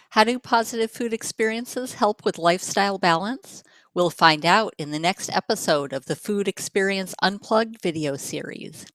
How do positive food experiences help with lifestyle balance? We'll find out in the next episode of the Food Experience Unplugged video series.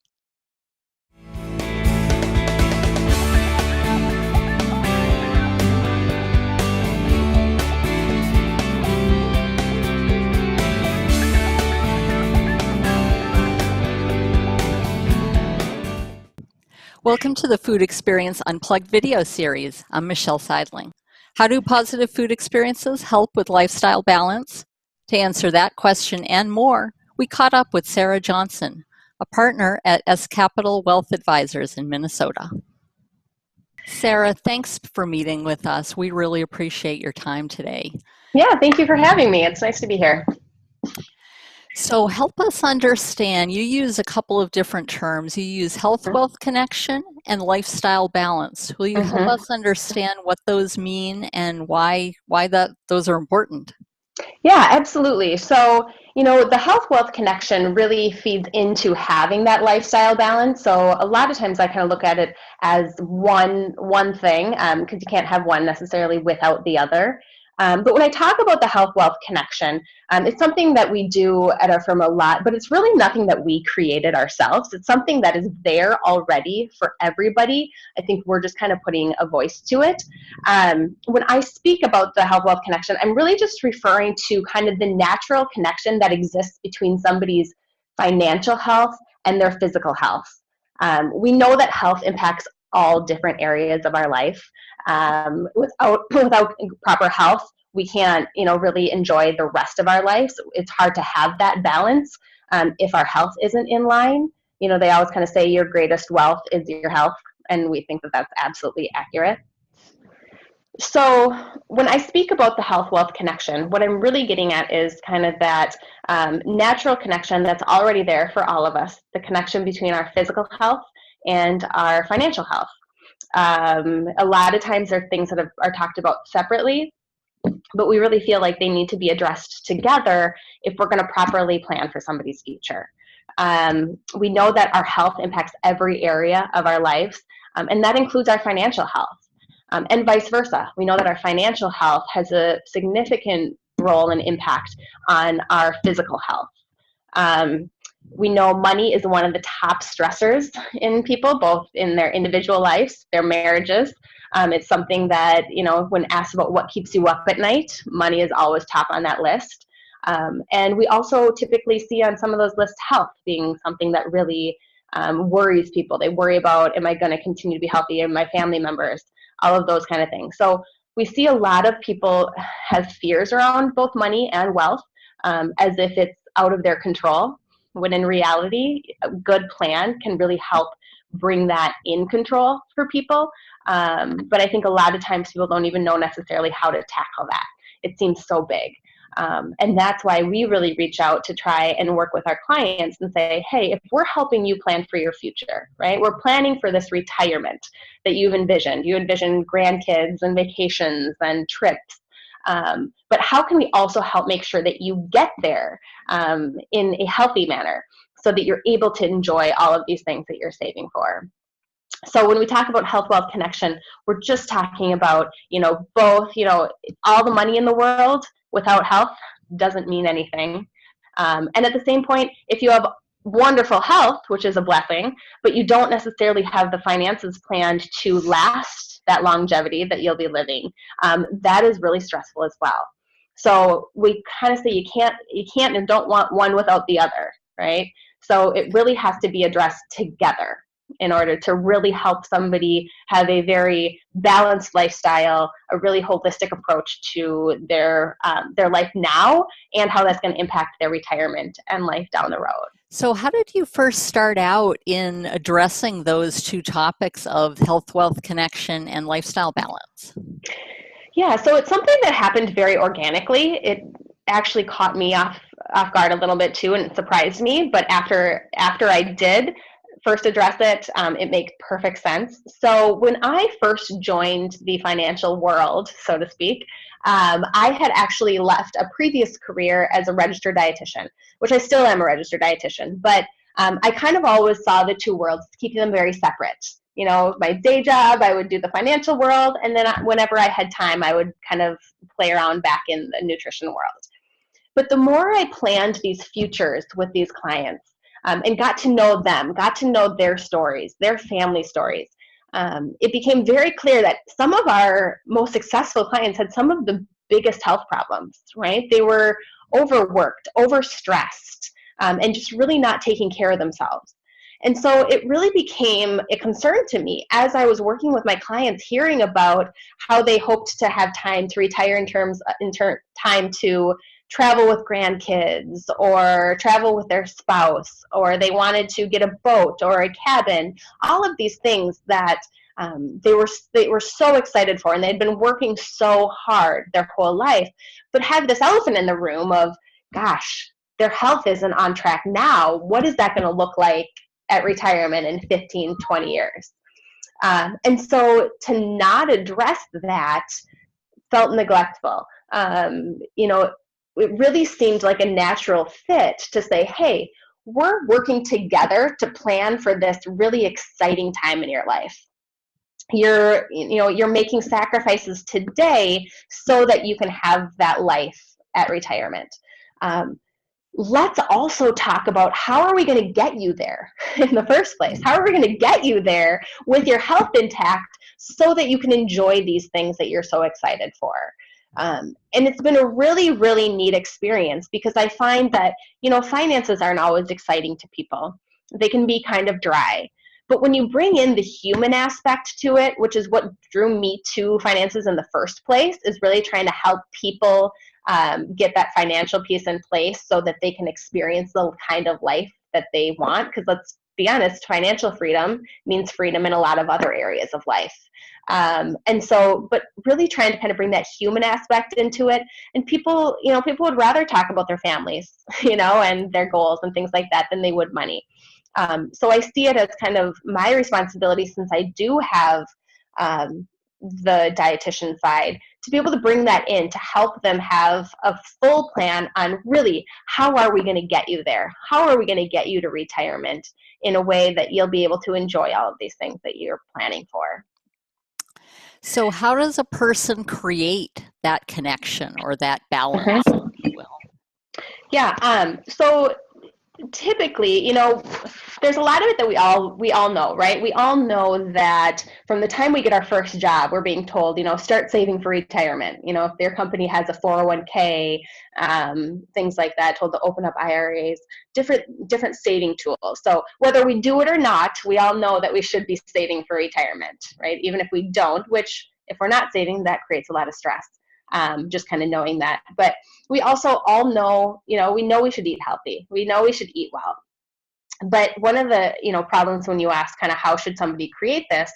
Welcome to the Food Experience Unplugged video series. I'm Michelle Seidling. How do positive food experiences help with lifestyle balance? To answer that question and more, we caught up with Sarah Johnson, a partner at S Capital Wealth Advisors in Minnesota. Sarah, thanks for meeting with us. We really appreciate your time today. Yeah, thank you for having me. It's nice to be here. So help us understand, you use a couple of different terms. You use health-wealth connection and lifestyle balance. Will you help us understand what those mean and why those are important? Yeah, absolutely. So, the health-wealth connection really feeds into having that lifestyle balance. So a lot of times I kind of look at it as one thing, because you can't have one necessarily without the other. But when I talk about the health-wealth connection, it's something that we do at our firm a lot, but it's really nothing that we created ourselves. It's something that is there already for everybody. I think we're just kind of putting a voice to it. When I speak about the health-wealth connection, I'm really just referring to kind of the natural connection that exists between somebody's financial health and their physical health. We know that health impacts all different areas of our life. Without proper health, we can't, really enjoy the rest of our lives. It's hard to have that balance if our health isn't in line. They always kind of say your greatest wealth is your health, and we think that that's absolutely accurate. So when I speak about the health-wealth connection, what I'm really getting at is kind of that natural connection that's already there for all of us, the connection between our physical health and our financial health. A lot of times there are things that are talked about separately, but we really feel like they need to be addressed together if we're going to properly plan for somebody's future. We know that our health impacts every area of our lives, and that includes our financial health. And vice versa. We know that our financial health has a significant role and impact on our physical health. We know money is one of the top stressors in people, both in their individual lives, their marriages. It's something that, when asked about what keeps you up at night, money is always top on that list. And we also typically see on some of those lists health being something that really worries people. They worry about, am I going to continue to be healthy, and my family members, all of those kind of things. So we see a lot of people have fears around both money and wealth, as if it's out of their control, when in reality, a good plan can really help bring that in control for people. But I think a lot of times people don't even know necessarily how to tackle that. It seems so big. And that's why we really reach out to try and work with our clients and say, hey, if we're helping you plan for your future, right? We're planning for this retirement that you've envisioned. You envision grandkids and vacations and trips. But how can we also help make sure that you get there in a healthy manner so that you're able to enjoy all of these things that you're saving for? So when we talk about health-wealth connection, we're just talking about, both, all the money in the world without health doesn't mean anything. And at the same point, if you have wonderful health, which is a blessing, but you don't necessarily have the finances planned to last that longevity that you'll be living, that is really stressful as well. So we kind of say you can't and don't want one without the other, right? So it really has to be addressed together in order to really help somebody have a very balanced lifestyle, a really holistic approach to their life now, and how that's going to impact their retirement and life down the road. So how did you first start out in addressing those two topics of health-wealth connection and lifestyle balance? Yeah, so it's something that happened very organically. It actually caught me off guard a little bit too, and it surprised me. But after I did first address it, it makes perfect sense. So when I first joined the financial world, so to speak, I had actually left a previous career as a registered dietitian, which I still am a registered dietitian, but I kind of always saw the two worlds, keeping them very separate. my day job, I would do the financial world, and then whenever I had time, I would kind of play around back in the nutrition world. But the more I planned these futures with these clients, and got to know them, got to know their stories, their family stories, it became very clear that some of our most successful clients had some of the biggest health problems, right? They were overworked, overstressed, and just really not taking care of themselves. And so it really became a concern to me as I was working with my clients, hearing about how they hoped to have time to retire time to travel with grandkids or travel with their spouse, or they wanted to get a boat or a cabin, all of these things that they were so excited for, and they'd been working so hard their whole life, but had this elephant in the room of, gosh, their health isn't on track now. What is that going to look like at retirement in 15, 20 years? And so to not address that felt neglectful. It really seemed like a natural fit to say, hey, we're working together to plan for this really exciting time in your life. You're making sacrifices today so that you can have that life at retirement. Let's also talk about how are we going to get you there in the first place? How are we going to get you there with your health intact so that you can enjoy these things that you're so excited for? And it's been a really, really neat experience, because I find that, finances aren't always exciting to people. They can be kind of dry. But when you bring in the human aspect to it, which is what drew me to finances in the first place, is really trying to help people get that financial piece in place so that they can experience the kind of life that they want. Because let's be honest, financial freedom means freedom in a lot of other areas of life. But really trying to kind of bring that human aspect into it. And people would rather talk about their families, and their goals and things like that than they would money. So I see it as kind of my responsibility, since I do have the dietitian side, to be able to bring that in to help them have a full plan on really how are we going to get you there? How are we going to get you to retirement in a way that you'll be able to enjoy all of these things that you're planning for? So how does a person create that connection or that balance, if you will? Yeah. So typically, there's a lot of it that we all know, right? We all know that from the time we get our first job, we're being told, start saving for retirement. If their company has a 401k, things like that, told to open up IRAs, different saving tools. So whether we do it or not, we all know that we should be saving for retirement, right? Even if we don't, which if we're not saving, that creates a lot of stress. Just kind of knowing that. But we also all know, we know we should eat healthy. We know we should eat well. But one of the, problems when you ask kind of how should somebody create this,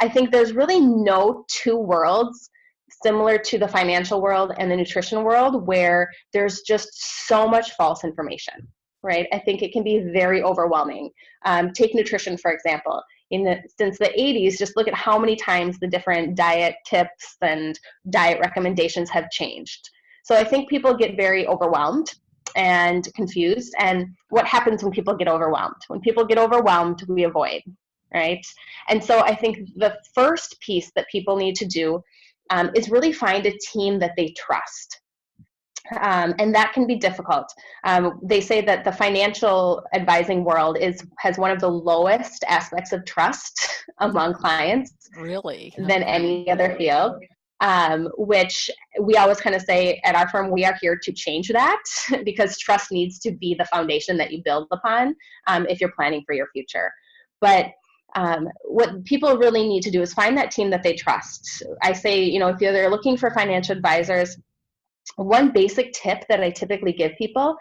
I think there's really no two worlds similar to the financial world and the nutrition world where there's just so much false information, right? I think it can be very overwhelming. Take nutrition, for example. Since the 80s, just look at how many times the different diet tips and diet recommendations have changed. So I think people get very overwhelmed and confused. And what happens when people get overwhelmed? When people get overwhelmed, we avoid, right? And so I think the first piece that people need to do is really find a team that they trust. And that can be difficult. They say that the financial advising world has one of the lowest aspects of trust among clients, really, than any other field. Which we always kind of say at our firm, we are here to change that because trust needs to be the foundation that you build upon if you're planning for your future. But what people really need to do is find that team that they trust. I say, if they're looking for financial advisors, one basic tip that I typically give people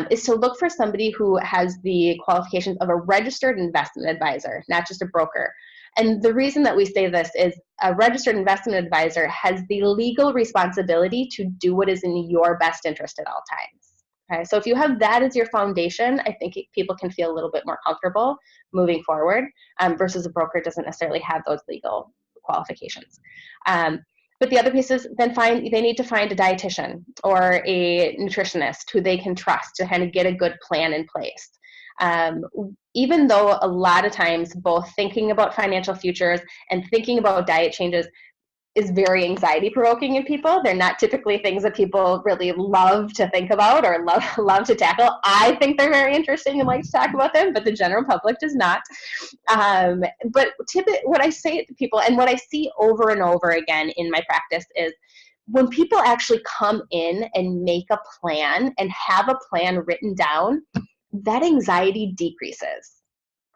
is to look for somebody who has the qualifications of a registered investment advisor, not just a broker. And the reason that we say this is a registered investment advisor has the legal responsibility to do what is in your best interest at all times. Okay, so if you have that as your foundation, I think people can feel a little bit more comfortable moving forward versus a broker doesn't necessarily have those legal qualifications. But the other piece is then they need to find a dietitian or a nutritionist who they can trust to kind of get a good plan in place. Even though a lot of times both thinking about financial futures and thinking about diet changes is very anxiety provoking in people. They're not typically things that people really love to think about or love to tackle. I think they're very interesting and like to talk about them, but the general public does not. But what I say to people and what I see over and over again in my practice is when people actually come in and make a plan and have a plan written down, that anxiety decreases.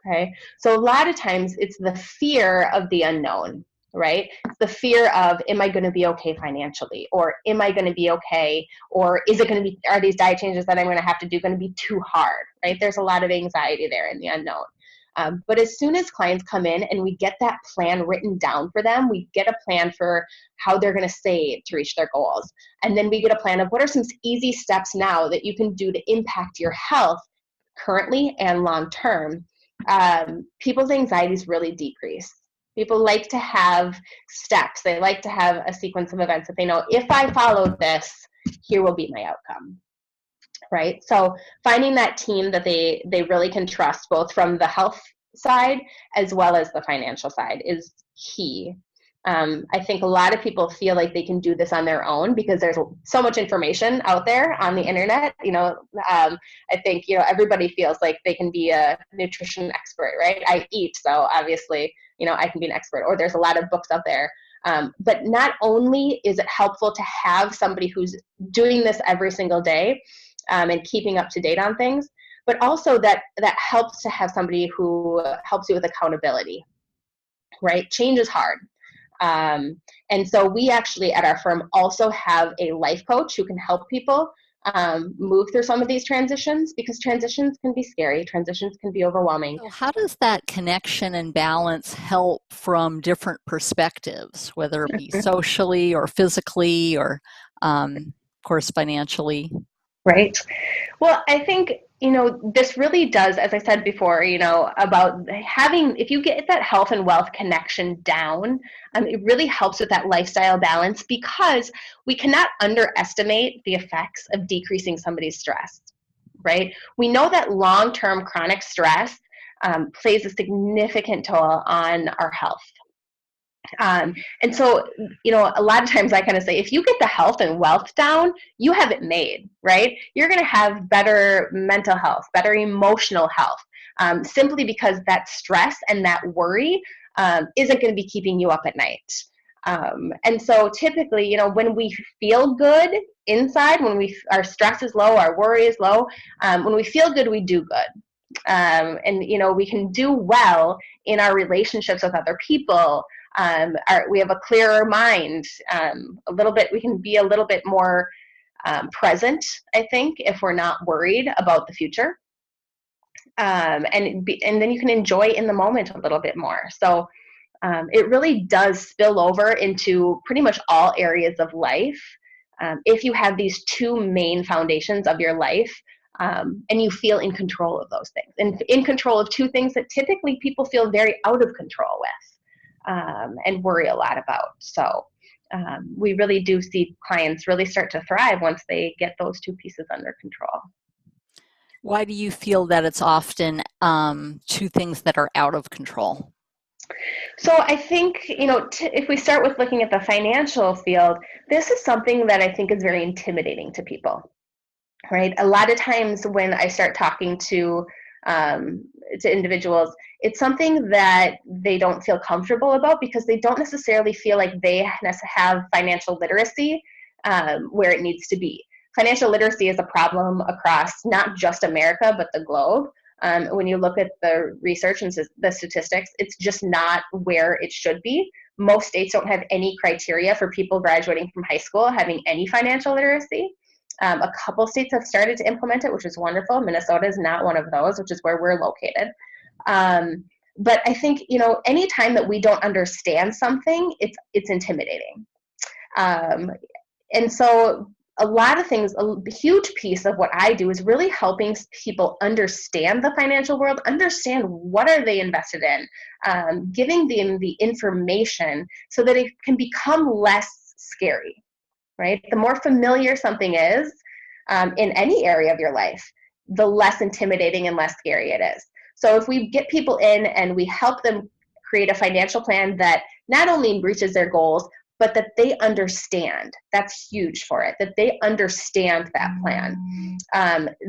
Okay. So a lot of times it's the fear of the unknown, right? It's the fear of, am I going to be okay financially? Or am I going to be okay? Or is it going to be, are these diet changes that I'm going to have to do going to be too hard, right? There's a lot of anxiety there in the unknown. But as soon as clients come in and we get that plan written down for them, we get a plan for how they're going to save to reach their goals. And then we get a plan of what are some easy steps now that you can do to impact your health currently and long term. People's anxieties really decrease. People like to have steps. They like to have a sequence of events that they know, if I follow this, here will be my outcome, right? So finding that team that they really can trust, both from the health side as well as the financial side, is key. I think a lot of people feel like they can do this on their own because there's so much information out there on the internet. I think, everybody feels like they can be a nutrition expert, right? I eat, so obviously, I can be an expert, or there's a lot of books out there. But not only is it helpful to have somebody who's doing this every single day and keeping up to date on things, but also that helps to have somebody who helps you with accountability, right? Change is hard. And so we actually at our firm also have a life coach who can help people move through some of these transitions, because transitions can be scary. Transitions can be overwhelming. So how does that connection and balance help from different perspectives, whether it be socially or physically or, of course, financially? Right. Well, I think, this really does, as I said before, about having, if you get that health and wealth connection down, it really helps with that lifestyle balance, because we cannot underestimate the effects of decreasing somebody's stress, right? We know that long-term chronic stress plays a significant toll on our health. And so, a lot of times I kind of say, if you get the health and wealth down, you have it made, right? You're going to have better mental health, better emotional health, simply because that stress and that worry isn't going to be keeping you up at night. And so typically, when we feel good inside, when our stress is low, our worry is low, when we feel good, we do good. And, we can do well in our relationships with other people. We have a clearer mind, we can be a little bit more present, I think, if we're not worried about the future. And then you can enjoy in the moment a little bit more. So it really does spill over into pretty much all areas of life. If you have these two main foundations of your life, and you feel in control of those things, and in control of two things that typically people feel very out of control with. And worry a lot about. So we really do see clients really start to thrive once they get those two pieces under control. Why do you feel that it's often two things that are out of control? So I think, if we start with looking at the financial field, this is something that I think is very intimidating to people, right? A lot of times when I start talking to individuals, it's something that they don't feel comfortable about, because they don't necessarily feel like they have financial literacy where it needs to be. Financial literacy is a problem across not just America, but the globe. When you look at the research and the statistics, it's just not where it should be. Most states don't have any criteria for people graduating from high school having any financial literacy. A couple states have started to implement it, which is wonderful. Minnesota is not one of those, which is where we're located. But I think, anytime that we don't understand something, it's intimidating. And so a lot of things, a huge piece of what I do is really helping people understand the financial world, understand what are they invested in, giving them the information so that it can become less scary, right? The more familiar something is in any area of your life, the less intimidating and less scary it is. So if we get people in and we help them create a financial plan that not only reaches their goals, but that they understand, that's huge for it, that they understand that plan.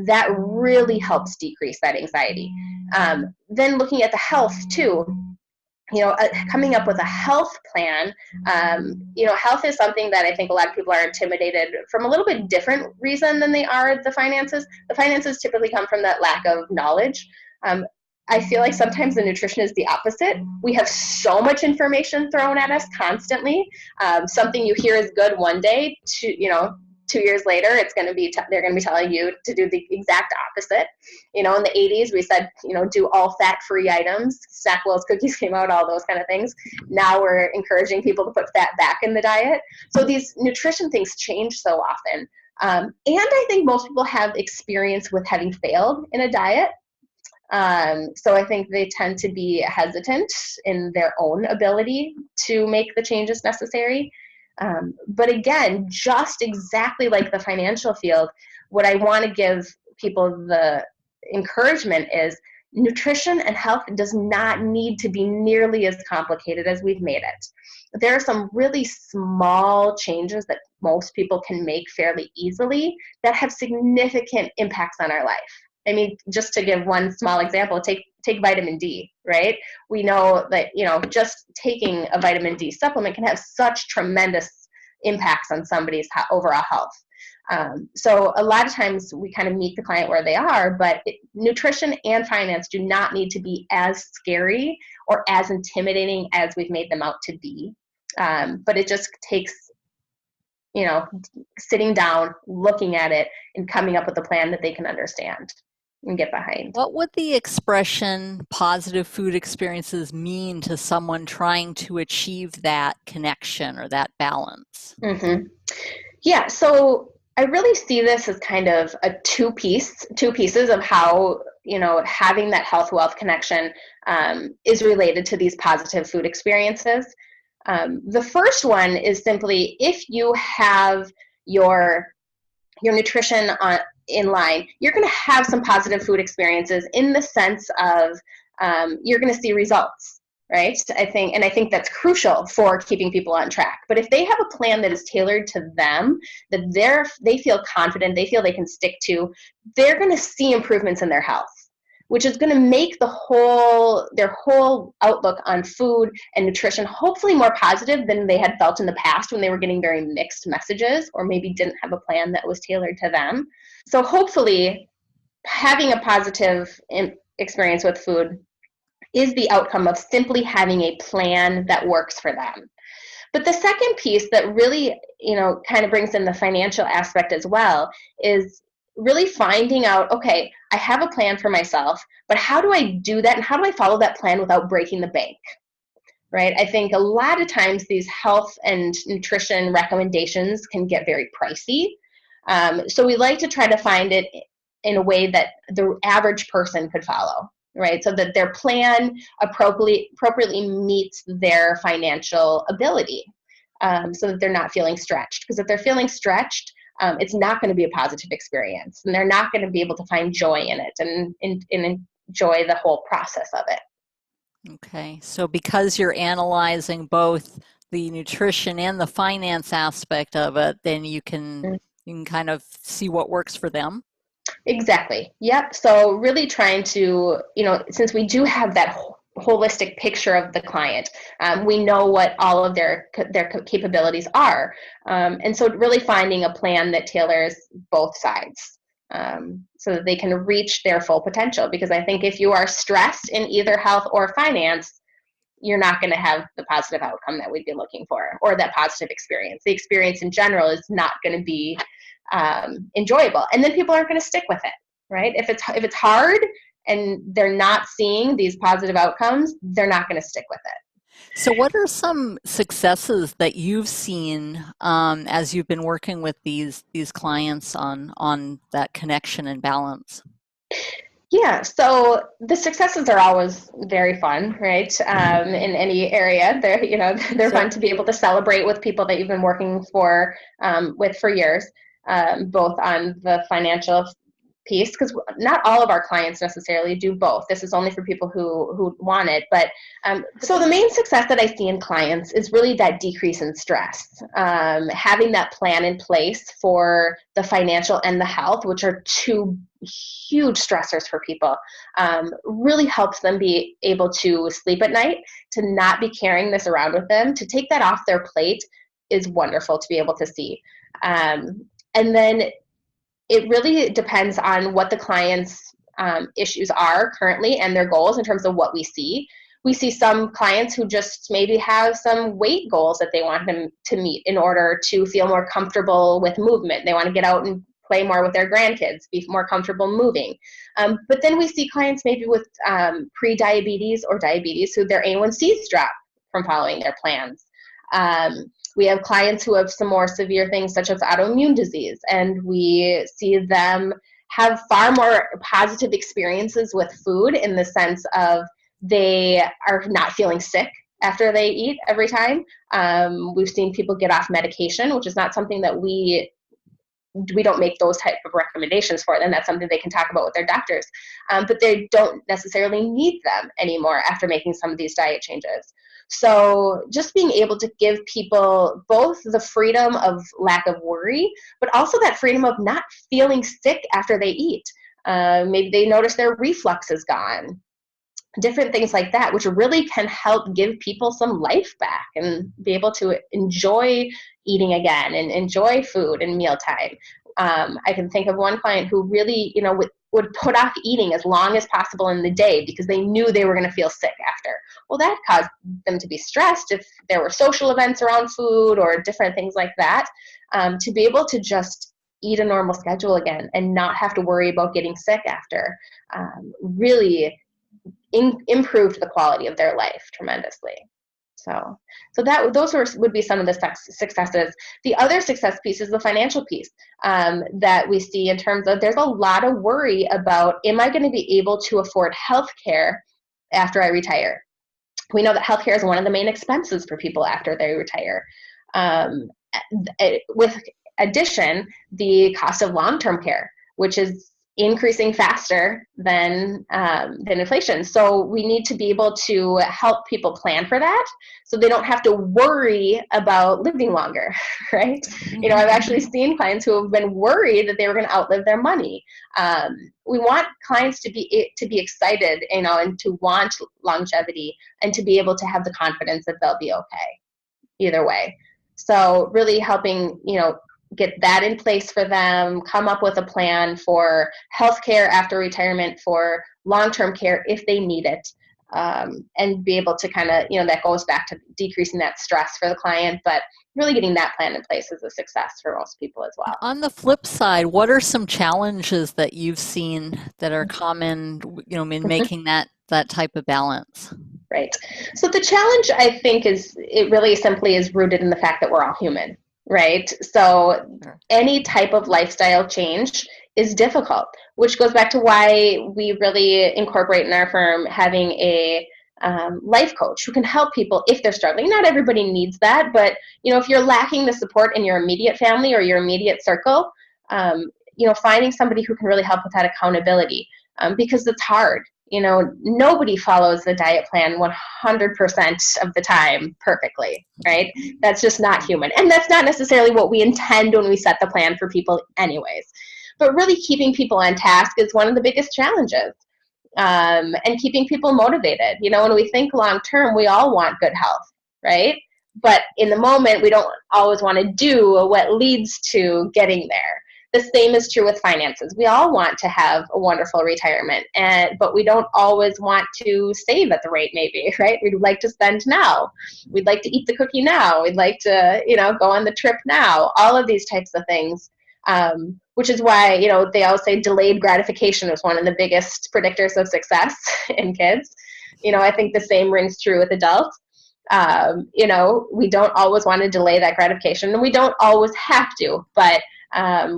That really helps decrease that anxiety. Then looking at the health too, coming up with a health plan, health is something that I think a lot of people are intimidated from a little bit different reason than they are the finances. The finances typically come from that lack of knowledge. I feel like sometimes the nutrition is the opposite. We have so much information thrown at us constantly. Something you hear is good one day, 2 years later, they're going to be telling you to do the exact opposite. In the 80s, we said, do all fat-free items. Snackwell's cookies came out, all those kind of things. Now we're encouraging people to put fat back in the diet. So these nutrition things change so often. And I think most people have experience with having failed in a diet. So I think they tend to be hesitant in their own ability to make the changes necessary. But again, just exactly like the financial field, what I want to give people the encouragement is nutrition and health does not need to be nearly as complicated as we've made it. There are some really small changes that most people can make fairly easily that have significant impacts on our life. I mean, just to give one small example, take vitamin D, right? We know that, just taking a vitamin D supplement can have such tremendous impacts on somebody's overall health. So a lot of times we kind of meet the client where they are, but nutrition and finance do not need to be as scary or as intimidating as we've made them out to be. But it just takes, sitting down, looking at it, and coming up with a plan that they can understand and get behind. What would the expression positive food experiences mean to someone trying to achieve that connection or that balance? Mm-hmm. Yeah, so I really see this as kind of a two pieces of how, having that health wealth connection is related to these positive food experiences. The first one is simply if you have your nutrition in line, you're going to have some positive food experiences in the sense of you're going to see results, right? I think that's crucial for keeping people on track. But if they have a plan that is tailored to them, that they feel confident, they feel they can stick to, they're going to see improvements in their health, which is going to make their whole outlook on food and nutrition hopefully more positive than they had felt in the past when they were getting very mixed messages or maybe didn't have a plan that was tailored to them. So hopefully having a positive experience with food is the outcome of simply having a plan that works for them. But the second piece that really, kind of brings in the financial aspect as well is really finding out, okay, I have a plan for myself, but how do I do that and how do I follow that plan without breaking the bank, right? I think a lot of times these health and nutrition recommendations can get very pricey. So we like to try to find it in a way that the average person could follow, right? So that their plan appropriately meets their financial ability, so that they're not feeling stretched. Because if they're feeling stretched, it's not going to be a positive experience, and they're not going to be able to find joy in it and enjoy the whole process of it. Okay, so because you're analyzing both the nutrition and the finance aspect of it, then you can kind of see what works for them. Exactly. Yep. So really trying to, since we do have that holistic picture of the client, we know what all of their capabilities are. And so really finding a plan that tailors both sides so that they can reach their full potential. Because I think if you are stressed in either health or finance, you're not going to have the positive outcome that we'd be looking for or that positive experience. The experience in general is not going to be enjoyable, and then people aren't going to stick with it, right? If it's hard and they're not seeing these positive outcomes, they're not going to stick with it. So what are some successes that you've seen as you've been working with these clients on that connection and balance? Yeah, so the successes are always very fun, right? In any area, they're fun to be able to celebrate with people that you've been working with for years, both on the financial piece, because not all of our clients necessarily do both. This is only for people who want it. But so the main success that I see in clients is really that decrease in stress. Having that plan in place for the financial and the health, which are two huge stressors for people, really helps them be able to sleep at night, to not be carrying this around with them, to take that off their plate is wonderful to be able to see. And then it really depends on what the client's issues are currently and their goals in terms of what we see. We see some clients who just maybe have some weight goals that they want them to meet in order to feel more comfortable with movement. They want to get out and play more with their grandkids, be more comfortable moving. But then we see clients maybe with pre-diabetes or diabetes who their A1Cs drop from following their plans. We have clients who have some more severe things such as autoimmune disease, and we see them have far more positive experiences with food in the sense of they are not feeling sick after they eat every time. We've seen people get off medication, which is not something that we don't make those type of recommendations for them. That's something they can talk about with their doctors. But they don't necessarily need them anymore after making some of these diet changes. So just being able to give people both the freedom of lack of worry, but also that freedom of not feeling sick after they eat. Maybe they notice their reflux is gone. Different things like that, which really can help give people some life back and be able to enjoy eating again and enjoy food and mealtime. I can think of one client who really, would put off eating as long as possible in the day because they knew they were going to feel sick after. Well, that caused them to be stressed if there were social events around food or different things like that. To be able to just eat a normal schedule again and not have to worry about getting sick after really improved the quality of their life tremendously. So those would be some of the successes. The other success piece is the financial piece that we see in terms of there's a lot of worry about, am I going to be able to afford health care after I retire? We know that health care is one of the main expenses for people after they retire. With addition, the cost of long-term care, which is increasing faster than inflation. So we need to be able to help people plan for that so they don't have to worry about living longer, right? I've actually seen clients who have been worried that they were going to outlive their money. We want clients to be excited, and to want longevity and to be able to have the confidence that they'll be okay either way. So really helping, get that in place for them, come up with a plan for healthcare after retirement, for long-term care if they need it, and be able to kind of, that goes back to decreasing that stress for the client, but really getting that plan in place is a success for most people as well. On the flip side, what are some challenges that you've seen that are common, in making that type of balance? Right. So the challenge, I think, it really simply is rooted in the fact that we're all human. Right. So any type of lifestyle change is difficult, which goes back to why we really incorporate in our firm having a life coach who can help people if they're struggling. Not everybody needs that, but if you're lacking the support in your immediate family or your immediate circle, finding somebody who can really help with that accountability, because it's hard. Nobody follows the diet plan 100% of the time perfectly, right? That's just not human. And that's not necessarily what we intend when we set the plan for people anyways. But really keeping people on task is one of the biggest challenges, and keeping people motivated. When we think long-term, we all want good health, right? But in the moment, we don't always want to do what leads to getting there. The same is true with finances. We all want to have a wonderful retirement, but we don't always want to save at the rate maybe, right? We'd like to spend now. We'd like to eat the cookie now. We'd like to, go on the trip now. All of these types of things, which is why, they always say delayed gratification is one of the biggest predictors of success in kids. I think the same rings true with adults. We don't always want to delay that gratification, and we don't always have to, but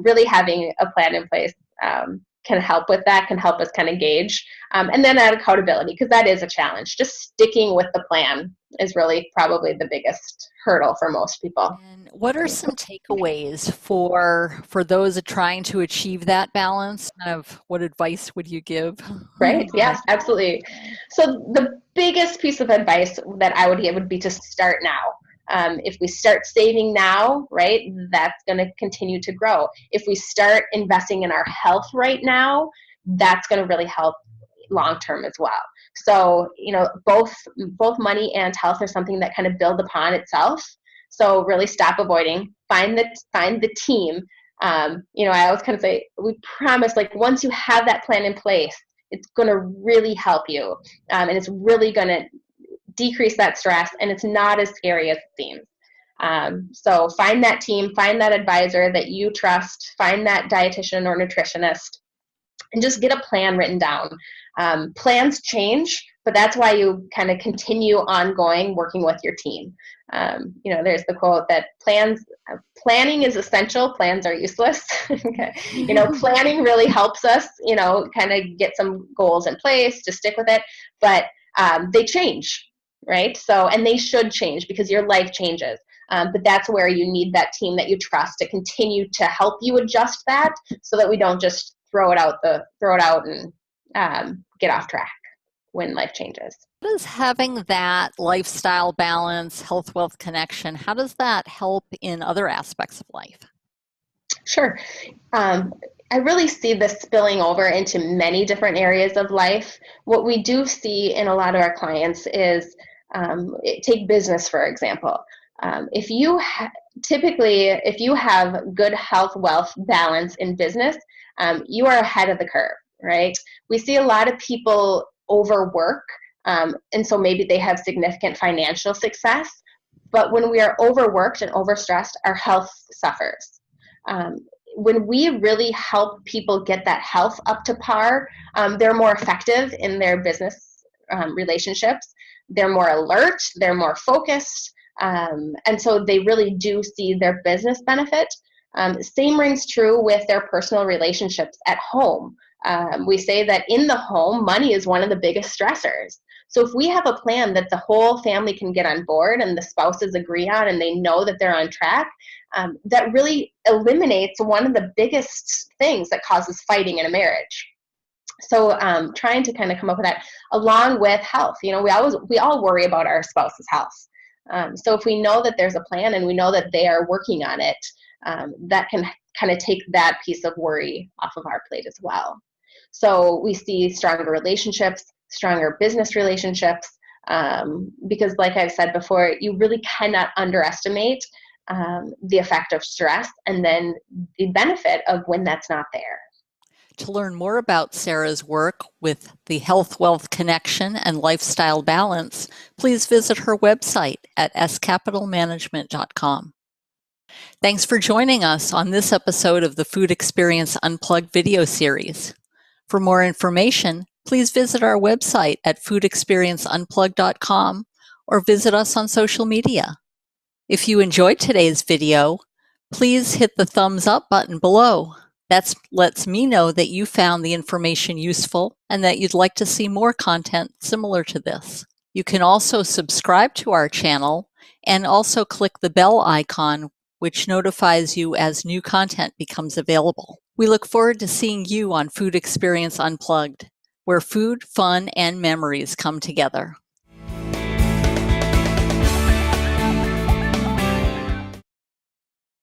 really having a plan in place can help with that, can help us kind of gauge. And then that accountability, because that is a challenge, just sticking with the plan, is really probably the biggest hurdle for most people. And what are some takeaways for those trying to achieve that balance? Kind of what advice would you give? Right? Yes, absolutely. So the biggest piece of advice that I would give would be to start now. If we start saving now, right, that's going to continue to grow. If we start investing in our health right now, that's going to really help long term as well. So, both money and health are something that kind of build upon itself. So really stop avoiding, find the team. I always kind of say, we promise, like, once you have that plan in place, it's going to really help you. And it's really going to decrease that stress, and it's not as scary as it seems. So find that team, find that advisor that you trust, find that dietitian or nutritionist, and just get a plan written down. Plans change, but that's why you kind of continue ongoing working with your team. There's the quote that planning is essential, plans are useless. Okay. Planning really helps us, kind of get some goals in place to stick with it, but they change, right? So, and they should change because your life changes. But that's where you need that team that you trust to continue to help you adjust that, so that we don't just throw it out and get off track when life changes. How does having that lifestyle balance, health, wealth connection, how does that help in other aspects of life? Sure. I really see this spilling over into many different areas of life. What we do see in a lot of our clients is, take business, for example. If you have good health, wealth balance in business, you are ahead of the curve, right? We see a lot of people overwork, and so maybe they have significant financial success, but when we are overworked and overstressed, our health suffers. When we really help people get that health up to par, they're more effective in their business relationships. They're more alert, they're more focused, and so they really do see their business benefit. Same rings true with their personal relationships at home. We say that in the home, money is one of the biggest stressors. So if we have a plan that the whole family can get on board and the spouses agree on and they know that they're on track, that really eliminates one of the biggest things that causes fighting in a marriage. So trying to kind of come up with that along with health. We all worry about our spouse's health. So if we know that there's a plan and we know that they are working on it, that can kind of take that piece of worry off of our plate as well. So we see stronger relationships, stronger business relationships, because like I've said before, you really cannot underestimate the effect of stress and then the benefit of when that's not there. To learn more about Sarah's work with the Health Wealth Connection and Lifestyle Balance, please visit her website at scapitalmanagement.com. Thanks for joining us on this episode of the Food Experience Unplugged video series. For more information, please visit our website at foodexperienceunplugged.com or visit us on social media. If you enjoyed today's video, please hit the thumbs up button below. That lets me know that you found the information useful and that you'd like to see more content similar to this. You can also subscribe to our channel and also click the bell icon, which notifies you as new content becomes available. We look forward to seeing you on Food Experience Unplugged, where food, fun, and memories come together.